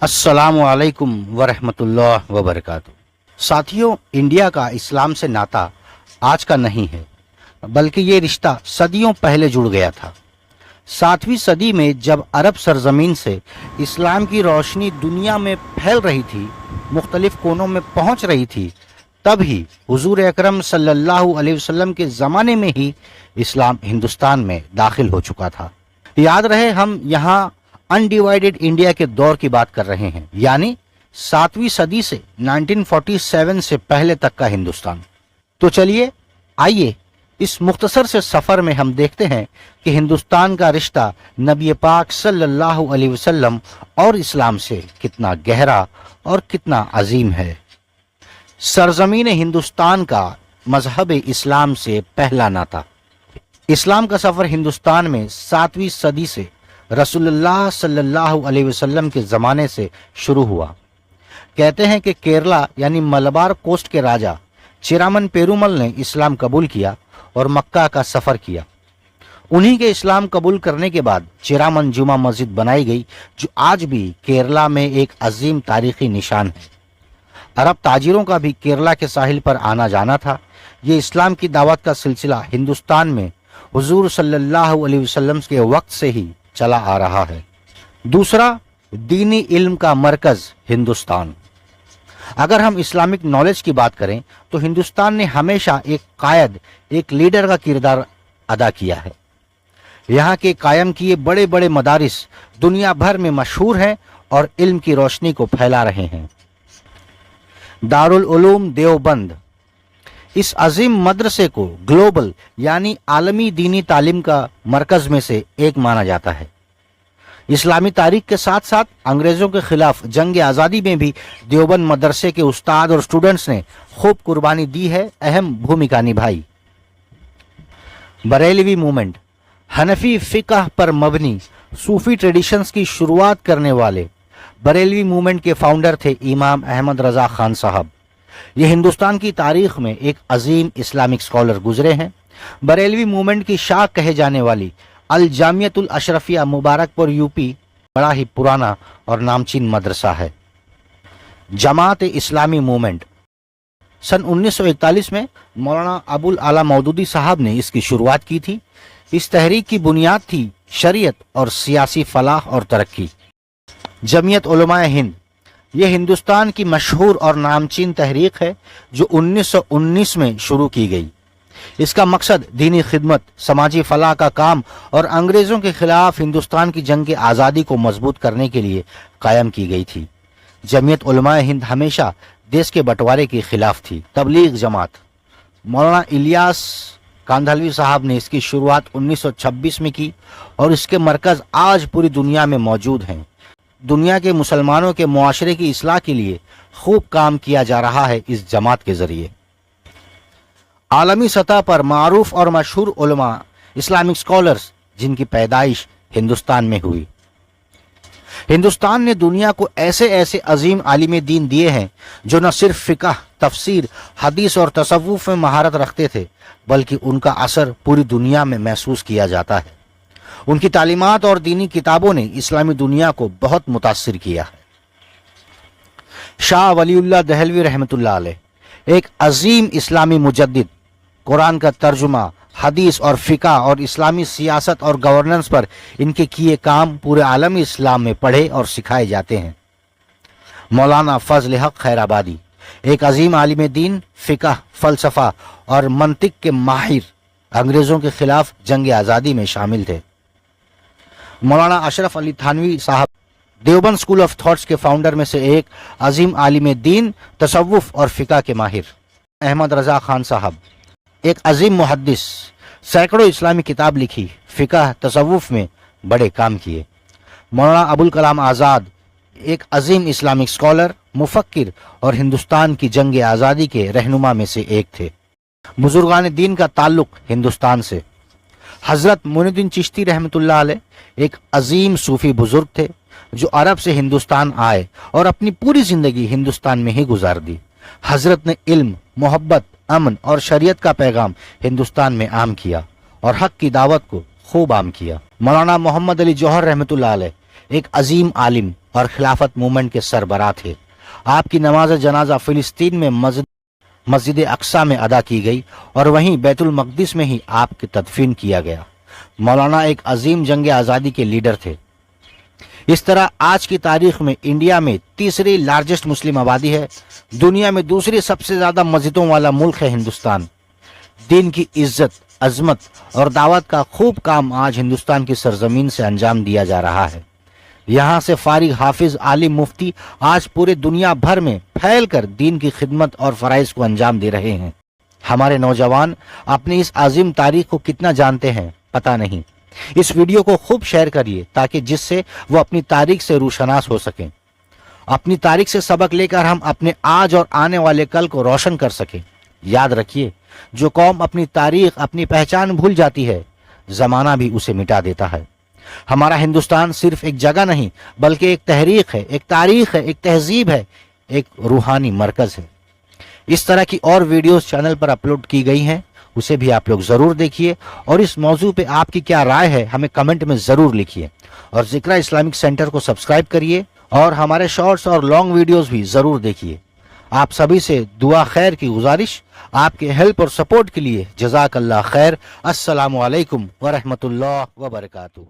अस्सलाम वालेकुम वरहमतुल्लाह वबरकातुहू। साथियों, इंडिया का इस्लाम से नाता आज का नहीं है, बल्कि ये रिश्ता सदियों पहले जुड़ गया था। 7वीं सदी में जब अरब सरजमीन से इस्लाम की रोशनी दुनिया में फैल रही थी, मुख्तलिफ कोनों में पहुंच रही थी, तब ही हुजूर अकरम सल्लल्लाहु अलैहि वसल्लम के ज़माने में ही इस्लाम हिंदुस्तान में दाखिल हो चुका था। याद रहे, हम यहाँ अनडिवाइडेड इंडिया के दौर की बात कर रहे हैं, यानी 7वीं सदी से 1947 से पहले तक का हिंदुस्तान। तो चलिए आइए इस मुख्तसर से सफ़र में हम देखते हैं कि हिंदुस्तान का रिश्ता नबी पाक सल्लल्लाहु अलैहि वसल्लम और इस्लाम से कितना गहरा और कितना अजीम है। सरजमीन हिंदुस्तान का मजहब इस्लाम से पहला नाता। इस्लाम का सफ़र हिंदुस्तान में 7वीं सदी से रसूलुल्लाह सल्लल्लाहु अलैहि वसल्लम के ज़माने से शुरू हुआ। कहते हैं कि केरला यानी मलबार कोस्ट के राजा चिरामन पेरुमल ने इस्लाम कबूल किया और मक्का का सफ़र किया। उन्हीं के इस्लाम कबूल करने के बाद चिरामन जुमा मस्जिद बनाई गई, जो आज भी केरला में एक अजीम तारीखी निशान है। अरब ताजिरों का भी केरला के साहिल पर आना जाना था। ये इस्लाम की दावत का सिलसिला हिंदुस्तान में हुजूर सल्लल्लाहु अलैहि वसल्लम के वक्त से ही चला आ रहा है। दूसरा, दीनी इल्म का मरकज़ हिंदुस्तान। अगर हम इस्लामिक नॉलेज की बात करें तो हिंदुस्तान ने हमेशा एक कायद, एक लीडर का किरदार अदा किया है। यहाँ के कायम किए बड़े बड़े मदारिस दुनिया भर में मशहूर हैं और इल्म की रोशनी को फैला रहे हैं। दारुल उलूम देवबंद इस अजीम मदरसे को ग्लोबल यानी आलमी दीनी तालीम का मरकज़ में से एक माना जाता है। इस्लामी तारीख के साथ साथ अंग्रेज़ों के खिलाफ जंग आज़ादी में भी देवबंद मदरसे के उस्ताद और स्टूडेंट्स ने खूब कुर्बानी दी है, अहम भूमिका निभाई। बरेलवी मूवमेंट हनफी फ़िक़्ह पर मबनी सूफ़ी ट्रेडिशंस की शुरुआत करने वाले बरेलवी मूवमेंट के फाउंडर थे इमाम अहमद रज़ा खान साहब। ये हिंदुस्तान की तारीख में एक अजीम इस्लामिक स्कॉलर गुजरे हैं। बरेलवी मूवमेंट की शाख कहे जाने वाली अल जामियतुल अशरफिया मुबारकपुर यूपी बड़ा ही पुराना और नामचीन मदरसा है। जमात इस्लामी मूवमेंट सन 1941 में मौलाना अबुल आला मौदूदी साहब ने इसकी शुरुआत की थी। इस तहरीक की बुनियाद थी शरीयत और सियासी फलाह और तरक्की। जमीयत उलमाए हिंद ये हिंदुस्तान की मशहूर और नामचीन तहरीक है, जो 1919 में शुरू की गई। इसका मकसद दीनी खिदमत, समाजी फलाह का काम और अंग्रेज़ों के खिलाफ हिंदुस्तान की जंग की आज़ादी को मजबूत करने के लिए कायम की गई थी। जमीयत उलमाए हिंद हमेशा देश के बंटवारे के खिलाफ थी। तबलीग जमात मौलाना इलियास कांधालवी साहब ने इसकी शुरुआत 1926 में की और इसके मरकज़ आज पूरी दुनिया में मौजूद हैं। दुनिया के मुसलमानों के मुआशरे की इस्लाह के लिए खूब काम किया जा रहा है इस जमात के ज़रिए। आलमी सतह पर मारूफ और मशहूर उलमा, इस्लामिक स्कॉलर्स जिनकी पैदाइश हिंदुस्तान में हुई। हिंदुस्तान ने दुनिया को ऐसे ऐसे अजीम आलिम दीन दिए हैं जो न सिर्फ फ़िक़्ह, तफसीर, हदीस और तसव्वुफ़ में महारत रखते थे, बल्कि उनका असर पूरी दुनिया में महसूस किया जाता है। उनकी तालीमात और दीनी किताबों ने इस्लामी दुनिया को बहुत मुतासिर किया है। शाह वलीउल्लाह दहलवी रहमतुल्लाह अलैह एक अजीम इस्लामी मुजद्दिद, कुरान का तर्जुमा, हदीस और फ़िक़्ह और इस्लामी सियासत और गवर्नेंस पर इनके किए काम पूरे आलमी इस्लाम में पढ़े और सिखाए जाते हैं। मौलाना फजल हक खैराबादी एक अजीम आलिम दीन, फ़िक़्ह, फ़लसफ़ा और मंतिक के माहिर, अंग्रेज़ों के खिलाफ जंग आज़ादी में शामिल थे। मौलाना अशरफ अली थानवी साहब देवबंद स्कूल ऑफ थॉट्स के फाउंडर में से एक, अजीम आलिम दीन, तसव्वुफ़ और फ़िक़्ह के माहिर। अहमद रज़ा खान साहब एक अजीम मुहद्दिस, सैकड़ों इस्लामी किताब लिखी, फ़िक़्ह, तसव्वुफ़ में बड़े काम किए। मौलाना अबुल कलाम आज़ाद एक अजीम इस्लामिक स्कॉलर, मुफ़क्किर और हिंदुस्तान की जंग आज़ादी के रहनुमा में से एक थे। बुजुर्गान दीन का ताल्लुक़ हिंदुस्तान से। हज़रत मोइनुद्दीन चिश्ती रहमतुल्लाह अलैह एक अजीम सूफ़ी बुज़ुर्ग थे, जो अरब से हिंदुस्तान आए और अपनी पूरी ज़िंदगी हिंदुस्तान में ही गुजार दी। हज़रत ने इल्म, मोहब्बत, अमन और शरीयत का पैगाम हिंदुस्तान में आम किया और हक की दावत को खूब आम किया। मौलाना मोहम्मद अली जौहर रहमतुल्लाह अलैह एक अजीम आलिम, और खिलाफत मूवमेंट के सरबराह थे। आपकी नमाज जनाजा फिलिस्तीन में मस्जिद अक्सा में अदा की गई और वहीं बैतुल मक़दिस में ही आपकी तदफीन किया गया। मौलाना एक अजीम जंग आज़ादी के लीडर थे। इस तरह आज की तारीख में इंडिया में तीसरी लार्जेस्ट मुस्लिम आबादी है, दुनिया में दूसरी सबसे ज्यादा मस्जिदों वाला मुल्क है हिंदुस्तान। दीन की इज्जत, अजमत और दावत का खूब काम आज हिंदुस्तान की सरजमीन से अंजाम दिया जा रहा है। यहाँ से फारिग हाफिज आलिम मुफ्ती आज पूरे दुनिया भर में फैल कर दीन की खिदमत और फराइज को अंजाम दे रहे हैं। हमारे नौजवान अपनी इस अजीम तारीख को कितना जानते हैं पता नहीं। इस वीडियो को खूब शेयर करिए ताकि जिससे वो अपनी तारीख से रूशनास हो सकें, अपनी तारीख से सबक लेकर हम अपने आज और आने वाले कल को रोशन कर सकें। याद रखिए, जो कौम अपनी तारीख, अपनी पहचान भूल जाती है, जमाना भी उसे मिटा देता है। हमारा हिंदुस्तान सिर्फ एक जगह नहीं बल्कि एक तहरीक है, एक तारीख है, एक तहजीब है, एक रूहानी मरकज है। इस तरह की और वीडियोस चैनल पर अपलोड की गई हैं, उसे भी आप लोग जरूर देखिए और इस मौजू पे आपकी क्या राय है हमें कमेंट में जरूर लिखिए। और जिक्रा इस्लामिक सेंटर को सब्सक्राइब करिए और हमारे शॉर्ट्स और लॉन्ग वीडियोस भी जरूर देखिए। आप सभी से दुआ खैर की गुजारिश, आपके हेल्प और सपोर्ट के लिए जज़ाकल्लाह खैर। अस्सलामु अलैकुम व रहमतुल्लाह व बरकातहू।